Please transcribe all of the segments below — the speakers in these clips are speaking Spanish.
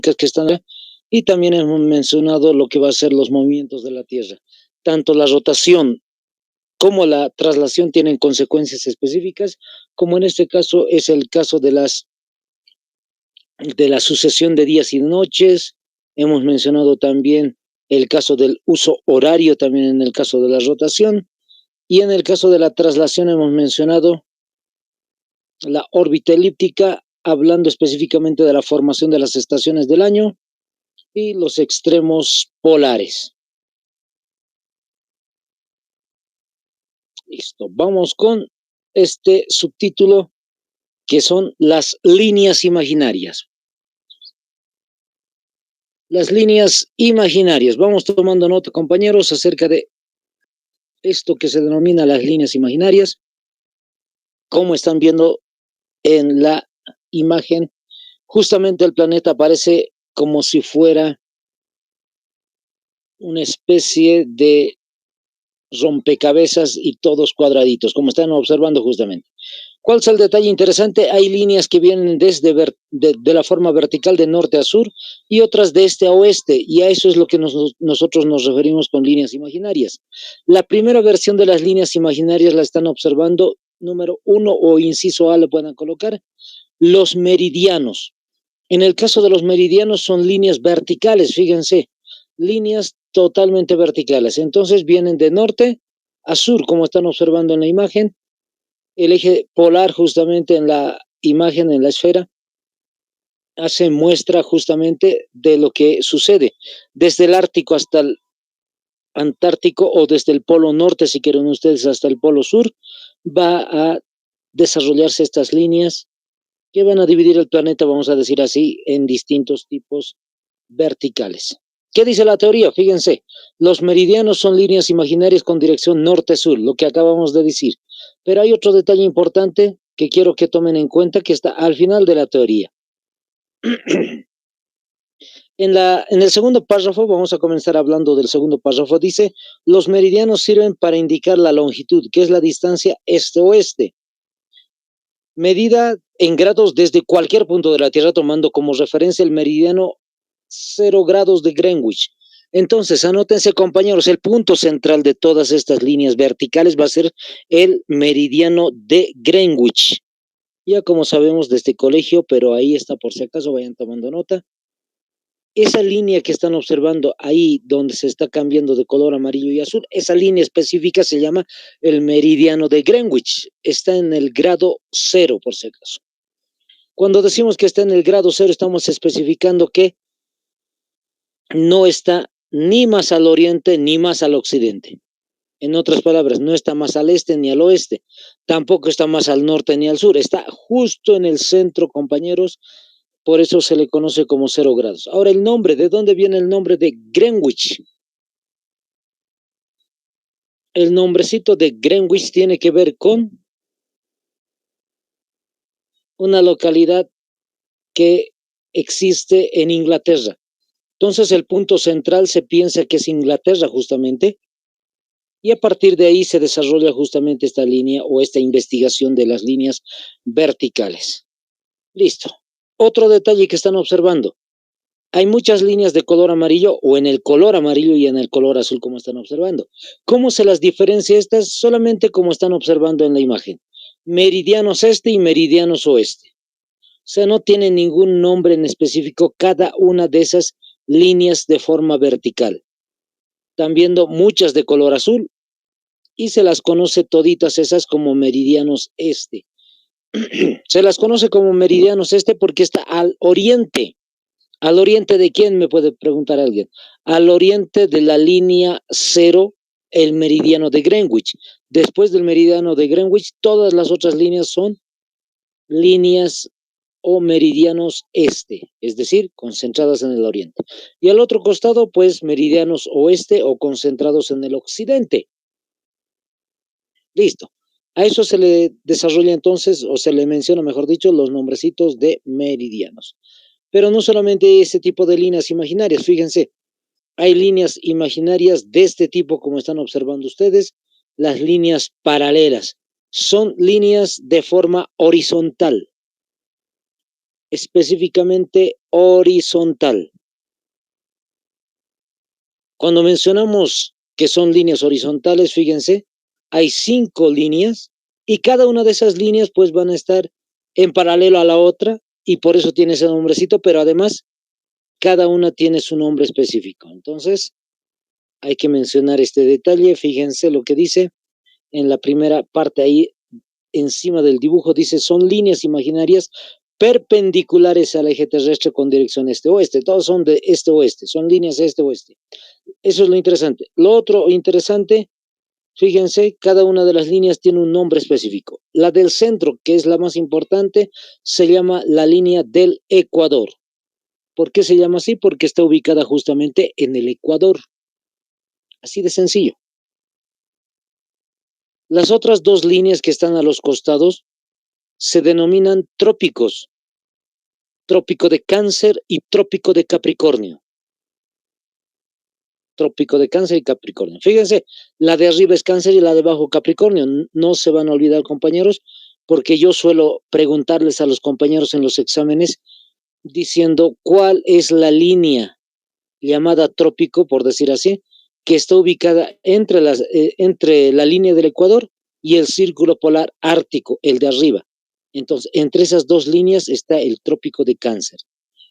que están acá, y también hemos mencionado lo que va a ser los movimientos de la Tierra. Tanto la rotación como la traslación tienen consecuencias específicas, como en este caso es el caso de la sucesión de días y noches. Hemos mencionado también el caso del uso horario, también en el caso de la rotación, y en el caso de la traslación hemos mencionado la órbita elíptica, hablando específicamente de la formación de las estaciones del año y los extremos polares. Listo, vamos con este subtítulo que son las líneas imaginarias. Las líneas imaginarias. Vamos tomando nota, compañeros, acerca de esto que se denomina las líneas imaginarias. Como están viendo en la imagen, justamente el planeta aparece como si fuera una especie de rompecabezas y todos cuadraditos, como están observando justamente. ¿Cuál es el detalle interesante? Hay líneas que vienen de la forma vertical de norte a sur y otras de este a oeste, y a eso es lo que nosotros nos referimos con líneas imaginarias. La primera versión de las líneas imaginarias la están observando, número 1 o inciso A le pueden colocar, los meridianos. En el caso de los meridianos son líneas verticales, fíjense, líneas totalmente verticales. Entonces vienen de norte a sur, como están observando en la imagen. El eje polar justamente en la imagen, en la esfera, hace muestra justamente de lo que sucede desde el Ártico hasta el Antártico o desde el Polo Norte, si quieren ustedes, hasta el Polo Sur, va a desarrollarse estas líneas que van a dividir el planeta, vamos a decir así, en distintos tipos verticales. ¿Qué dice la teoría? Fíjense, los meridianos son líneas imaginarias con dirección norte-sur, lo que acabamos de decir. Pero hay otro detalle importante que quiero que tomen en cuenta, que está al final de la teoría. En el segundo párrafo, vamos a comenzar hablando del segundo párrafo, dice, los meridianos sirven para indicar la longitud, que es la distancia este-oeste, medida en grados desde cualquier punto de la Tierra, tomando como referencia el meridiano 0 grados de Greenwich. Entonces, anótense, compañeros, el punto central de todas estas líneas verticales va a ser el meridiano de Greenwich. Ya como sabemos de este colegio, pero ahí está por si acaso, vayan tomando nota. Esa línea que están observando ahí, donde se está cambiando de color amarillo y azul, esa línea específica se llama el meridiano de Greenwich. Está en el grado 0, por si acaso. Cuando decimos que está en el grado 0, estamos especificando que no está ni más al oriente ni más al occidente. En otras palabras, no está más al este ni al oeste, tampoco está más al norte ni al sur, está justo en el centro, compañeros, por eso se le conoce como 0 grados. Ahora el nombre, ¿de dónde viene el nombre de Greenwich? El nombrecito de Greenwich tiene que ver con una localidad que existe en Inglaterra. Entonces el punto central se piensa que es Inglaterra justamente, y a partir de ahí se desarrolla justamente esta línea o esta investigación de las líneas verticales. Listo. Otro detalle que están observando. Hay muchas líneas de color amarillo o en el color amarillo y en el color azul como están observando. ¿Cómo se las diferencia estas? Solamente como están observando en la imagen. Meridianos este y meridianos oeste. O sea, no tiene ningún nombre en específico cada una de esas líneas de forma vertical. Están viendo muchas de color azul y se las conoce toditas esas como meridianos este. Se las conoce como meridianos este porque está al oriente. ¿Al oriente de quién? Me puede preguntar alguien. Al oriente de la línea 0, el meridiano de Greenwich. Después del meridiano de Greenwich, todas las otras líneas son líneas o meridianos este, es decir, concentradas en el oriente. Y al otro costado, pues, meridianos oeste o concentrados en el occidente. Listo. A eso se le desarrolla entonces, o se le menciona, mejor dicho, los nombrecitos de meridianos. Pero no solamente ese tipo de líneas imaginarias, fíjense, hay líneas imaginarias de este tipo, como están observando ustedes, las líneas paralelas. Son líneas de forma horizontal. específicamente horizontal. Cuando mencionamos que son líneas horizontales, fíjense, hay 5 líneas y cada una de esas líneas pues van a estar en paralelo a la otra y por eso tiene ese nombrecito, pero además cada una tiene su nombre específico. Entonces, hay que mencionar este detalle. Fíjense lo que dice en la primera parte ahí, encima del dibujo, dice, son líneas imaginarias perpendiculares al eje terrestre con dirección este-oeste. Todos son de este-oeste, son líneas este-oeste. Eso es lo interesante. Lo otro interesante, fíjense, cada una de las líneas tiene un nombre específico. La del centro, que es la más importante, se llama la línea del Ecuador. ¿Por qué se llama así? Porque está ubicada justamente en el Ecuador. Así de sencillo. Las otras 2 líneas que están a los costados se denominan trópicos. Trópico de Cáncer y Trópico de Capricornio. Trópico de Cáncer y Capricornio. Fíjense, la de arriba es Cáncer y la de abajo Capricornio. No se van a olvidar, compañeros, porque yo suelo preguntarles a los compañeros en los exámenes diciendo cuál es la línea llamada trópico, por decir así, que está ubicada entre la línea del Ecuador y el círculo polar ártico, el de arriba. Entonces, entre esas 2 líneas está el Trópico de Cáncer.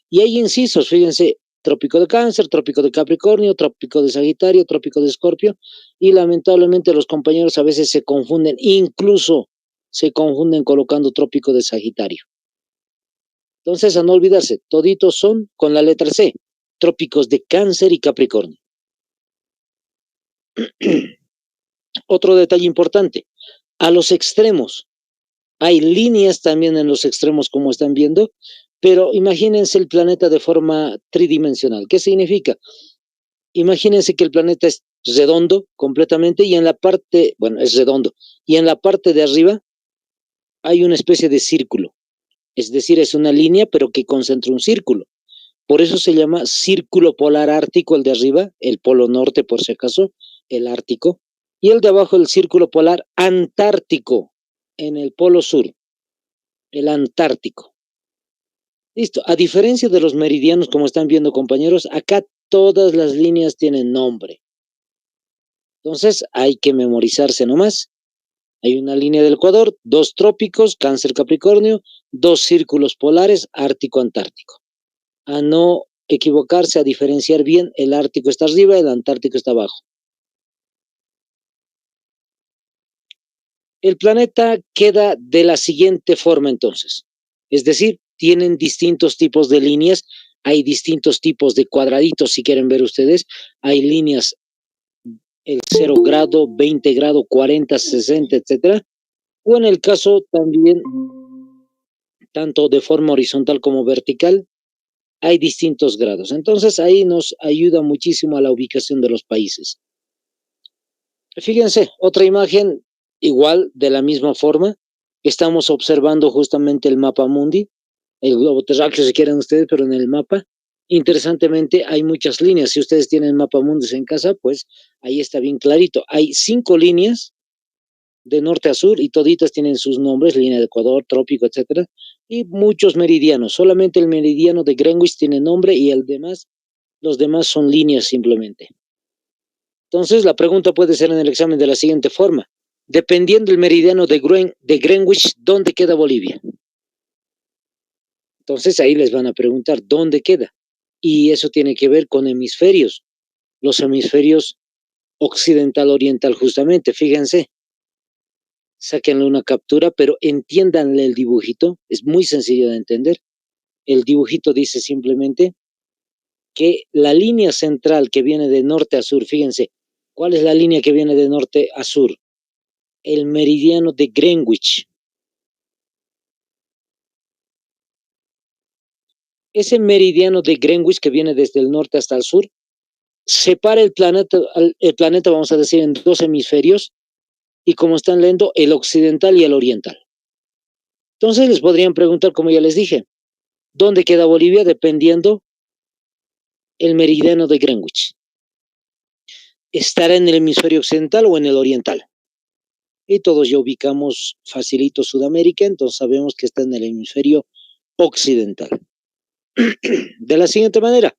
Y hay incisos, fíjense, Trópico de Cáncer, Trópico de Capricornio, Trópico de Sagitario, Trópico de Escorpio, y lamentablemente los compañeros a veces se confunden, incluso se confunden colocando Trópico de Sagitario. Entonces, a no olvidarse, toditos son con la letra C, trópicos de Cáncer y Capricornio. Otro detalle importante, a los extremos, hay líneas también en los extremos como están viendo, pero imagínense el planeta de forma tridimensional. ¿Qué significa? Imagínense que el planeta es redondo completamente y en la parte, bueno, es redondo, y en la parte de arriba hay una especie de círculo. Es decir, es una línea, pero que concentra un círculo. Por eso se llama círculo polar ártico, el de arriba, el polo norte por si acaso, el ártico, y el de abajo el círculo polar antártico, en el polo sur, el antártico. Listo, a diferencia de los meridianos, como están viendo compañeros, acá todas las líneas tienen nombre. Entonces hay que memorizarse nomás. Hay una línea del Ecuador, 2 trópicos, Cáncer, Capricornio, 2 círculos polares, Ártico, Antártico. A no equivocarse, a diferenciar bien, el Ártico está arriba, el Antártico está abajo. El planeta queda de la siguiente forma entonces, es decir, tienen distintos tipos de líneas, hay distintos tipos de cuadraditos si quieren ver ustedes, hay líneas el 0 grado, 20 grado, 40, 60, etcétera, o en el caso también, tanto de forma horizontal como vertical, hay distintos grados. Entonces ahí nos ayuda muchísimo a la ubicación de los países. Fíjense, otra imagen igual, de la misma forma, estamos observando justamente el mapa mundi, el globo terráqueo si quieren ustedes, pero en el mapa, interesantemente hay muchas líneas. Si ustedes tienen mapa mundi en casa, pues ahí está bien clarito. Hay 5 líneas de norte a sur y toditas tienen sus nombres, línea de Ecuador, trópico, etcétera, y muchos meridianos. Solamente el meridiano de Greenwich tiene nombre y los demás son líneas simplemente. Entonces, la pregunta puede ser en el examen de la siguiente forma. Dependiendo del meridiano de Greenwich, ¿dónde queda Bolivia? Entonces, ahí les van a preguntar, ¿dónde queda? Y eso tiene que ver con hemisferios. Los hemisferios occidental-oriental, justamente. Fíjense, sáquenle una captura, pero entiéndanle el dibujito. Es muy sencillo de entender. El dibujito dice simplemente que la línea central que viene de norte a sur, fíjense, ¿cuál es la línea que viene de norte a sur? El meridiano de Greenwich. Ese meridiano de Greenwich que viene desde el norte hasta el sur separa el planeta, vamos a decir, en 2 hemisferios y como están leyendo, el occidental y el oriental. Entonces les podrían preguntar, como ya les dije, ¿dónde queda Bolivia? Dependiendo el meridiano de Greenwich. ¿Estará en el hemisferio occidental o en el oriental? Y todos ya ubicamos facilito Sudamérica, entonces sabemos que está en el hemisferio occidental. De la siguiente manera,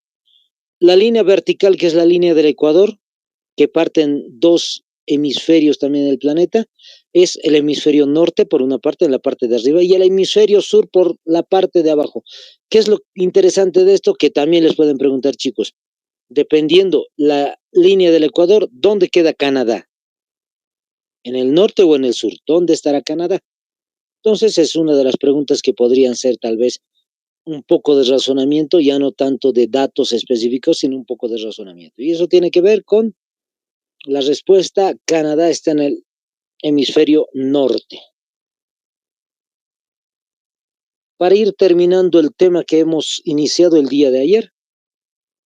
la línea vertical, que es la línea del Ecuador, que parten dos hemisferios también del planeta, es el hemisferio norte por una parte, en la parte de arriba, y el hemisferio sur por la parte de abajo. ¿Qué es lo interesante de esto? Que también les pueden preguntar, chicos, dependiendo la línea del Ecuador, ¿dónde queda Canadá? ¿En el norte o en el sur? ¿Dónde estará Canadá? Entonces es una de las preguntas que podrían ser tal vez un poco de razonamiento, ya no tanto de datos específicos, sino un poco de razonamiento. Y eso tiene que ver con la respuesta: Canadá está en el hemisferio norte. Para ir terminando el tema que hemos iniciado el día de ayer,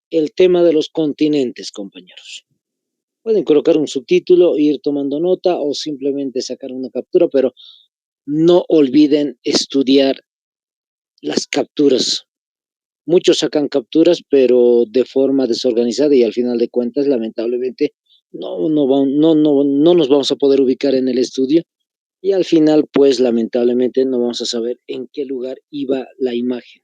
el tema de los continentes, compañeros. Pueden colocar un subtítulo, ir tomando nota o simplemente sacar una captura, pero no olviden estudiar las capturas. Muchos sacan capturas, pero de forma desorganizada, y al final de cuentas, lamentablemente, no nos vamos a poder ubicar en el estudio, y al final, pues lamentablemente, no vamos a saber en qué lugar iba la imagen.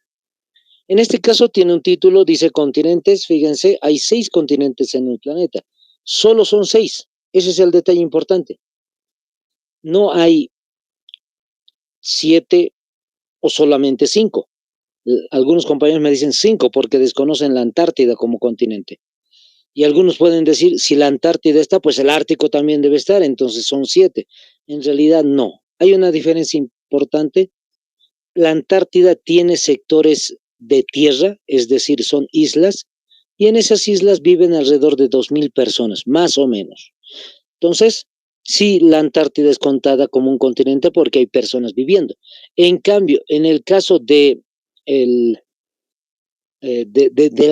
En este caso tiene un título, dice continentes. Fíjense, hay 6 continentes en el planeta. Solo son 6. Ese es el detalle importante. No hay 7 o solamente 5. Algunos compañeros me dicen 5 porque desconocen la Antártida como continente. Y algunos pueden decir, si la Antártida está, pues el Ártico también debe estar, entonces son 7. En realidad no. Hay una diferencia importante. La Antártida tiene sectores de tierra, es decir, son islas, y en esas islas viven alrededor de 2.000 personas, más o menos. Entonces, sí, la Antártida es contada como un continente porque hay personas viviendo. En cambio, en el caso del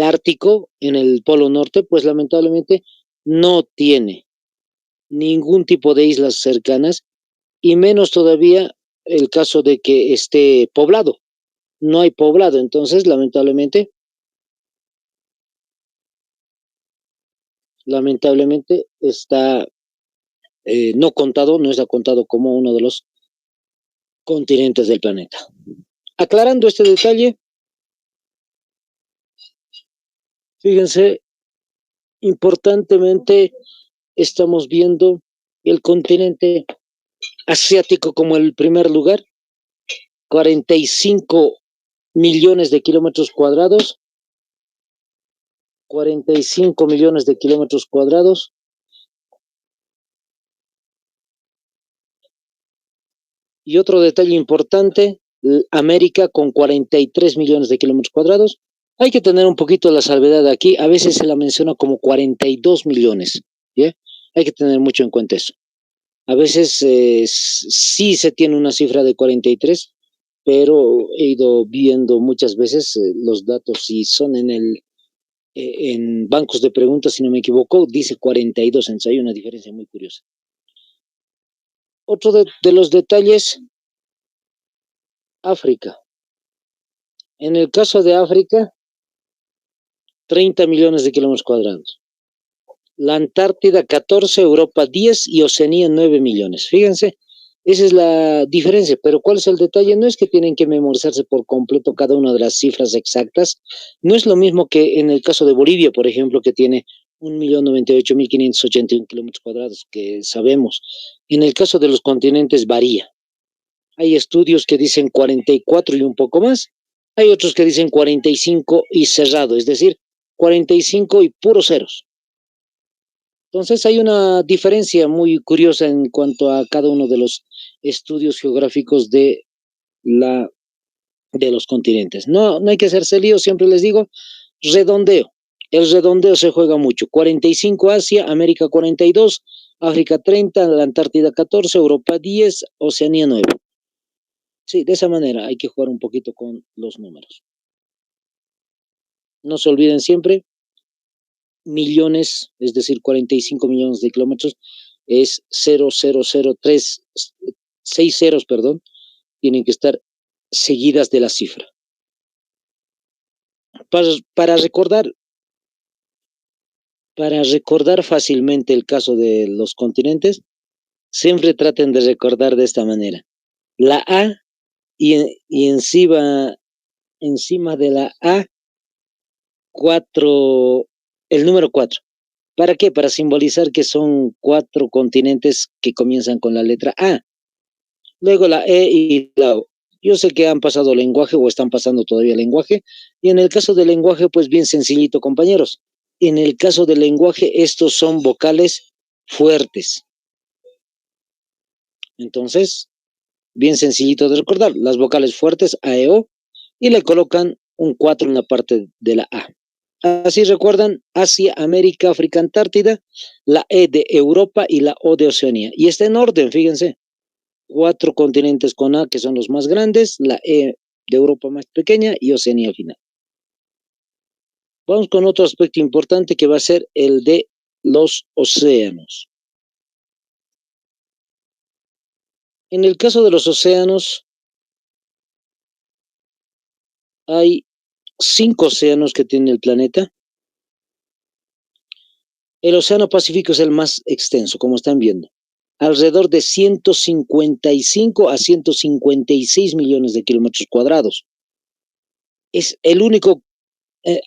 Ártico, en el Polo Norte, pues lamentablemente no tiene ningún tipo de islas cercanas, y menos todavía el caso de que esté poblado. No hay poblado, entonces lamentablemente está no está contado como uno de los continentes del planeta. Aclarando este detalle, fíjense, importantemente estamos viendo el continente asiático como el primer lugar, 45 millones de kilómetros cuadrados, 45 millones de kilómetros cuadrados. Y otro detalle importante, América con 43 millones de kilómetros cuadrados. Hay que tener un poquito la salvedad aquí, a veces se la menciona como 42 millones, ¿ya? Hay que tener mucho en cuenta eso. A veces sí se tiene una cifra de 43, pero he ido viendo muchas veces los datos, si son en bancos de preguntas, si no me equivoco, dice 42, entonces hay una diferencia muy curiosa. Otro de los detalles, África. En el caso de África, 30 millones de kilómetros cuadrados. La Antártida 14, Europa 10 y Oceanía 9 millones. Fíjense, esa es la diferencia, pero ¿cuál es el detalle? No es que tienen que memorizarse por completo cada una de las cifras exactas. No es lo mismo que en el caso de Bolivia, por ejemplo, que tiene 1.098.581 kilómetros cuadrados, que sabemos. En el caso de los continentes varía. Hay estudios que dicen 44 y un poco más. Hay otros que dicen 45 y cerrado, es decir, 45 y puros ceros. Entonces hay una diferencia muy curiosa en cuanto a cada uno de los estudios geográficos de los continentes. No hay que hacerse lío, siempre les digo, redondeo. El redondeo se juega mucho. 45 Asia, América 42, África 30, la Antártida 14, Europa 10, Oceanía 9. Sí, de esa manera hay que jugar un poquito con los números. No se olviden siempre, millones, es decir, 45 millones de kilómetros, es 0,003, 6 ceros, perdón, tienen que estar seguidas de la cifra. Para recordar fácilmente el caso de los continentes, siempre traten de recordar de esta manera. La A y encima encima de la A, el número 4. ¿Para qué? Para simbolizar que son 4 continentes que comienzan con la letra A. Luego la E y la O. Yo sé que han pasado lenguaje o están pasando todavía lenguaje, y en el caso del lenguaje, pues bien sencillito, compañeros. En el caso del lenguaje, estos son vocales fuertes. Entonces, bien sencillito de recordar, las vocales fuertes, A, E, O, y le colocan un 4 en la parte de la A. Así recuerdan, Asia, América, África, Antártida, la E de Europa y la O de Oceanía. Y está en orden, fíjense. 4 continentes con A, que son los más grandes, la E de Europa más pequeña y Oceanía al final. Vamos con otro aspecto importante que va a ser el de los océanos. En el caso de los océanos, hay 5 océanos que tiene el planeta. El océano Pacífico es el más extenso, como están viendo. Alrededor de 155 a 156 millones de kilómetros cuadrados. Es el único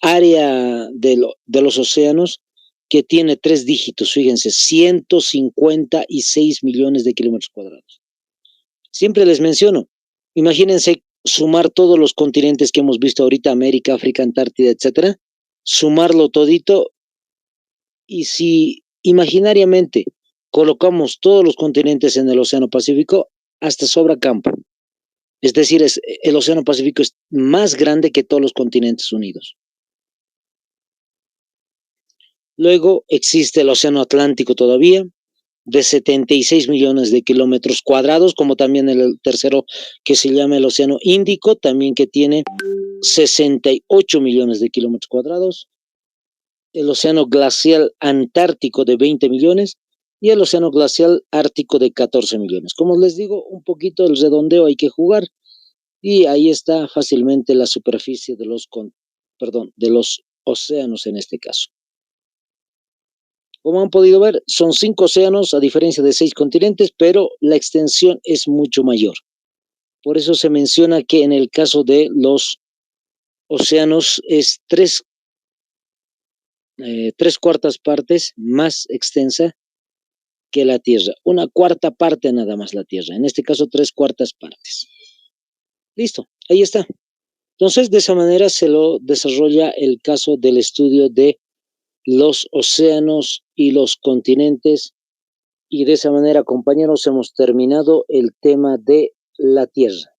área de los océanos que tiene 3 dígitos, fíjense, 156 millones de kilómetros cuadrados. Siempre les menciono, imagínense sumar todos los continentes que hemos visto ahorita, América, África, Antártida, etcétera, sumarlo todito, y si imaginariamente colocamos todos los continentes en el Océano Pacífico, hasta sobra campo. Es decir, el Océano Pacífico es más grande que todos los continentes unidos. Luego existe el Océano Atlántico todavía, de 76 millones de kilómetros cuadrados, como también el tercero que se llama el Océano Índico, también que tiene 68 millones de kilómetros cuadrados. El Océano Glacial Antártico de 20 millones y el Océano Glacial Ártico de 14 millones. Como les digo, un poquito el redondeo hay que jugar y ahí está fácilmente la superficie de los océanos en este caso. Como han podido ver, son 5 océanos a diferencia de 6 continentes, pero la extensión es mucho mayor. Por eso se menciona que en el caso de los océanos es 3/4 partes más extensa que la Tierra. 1/4 parte nada más la Tierra. En este caso, 3/4 partes. Listo, ahí está. Entonces, de esa manera se lo desarrolla el caso del estudio de los océanos y los continentes. Y de esa manera, compañeros, hemos terminado el tema de la Tierra.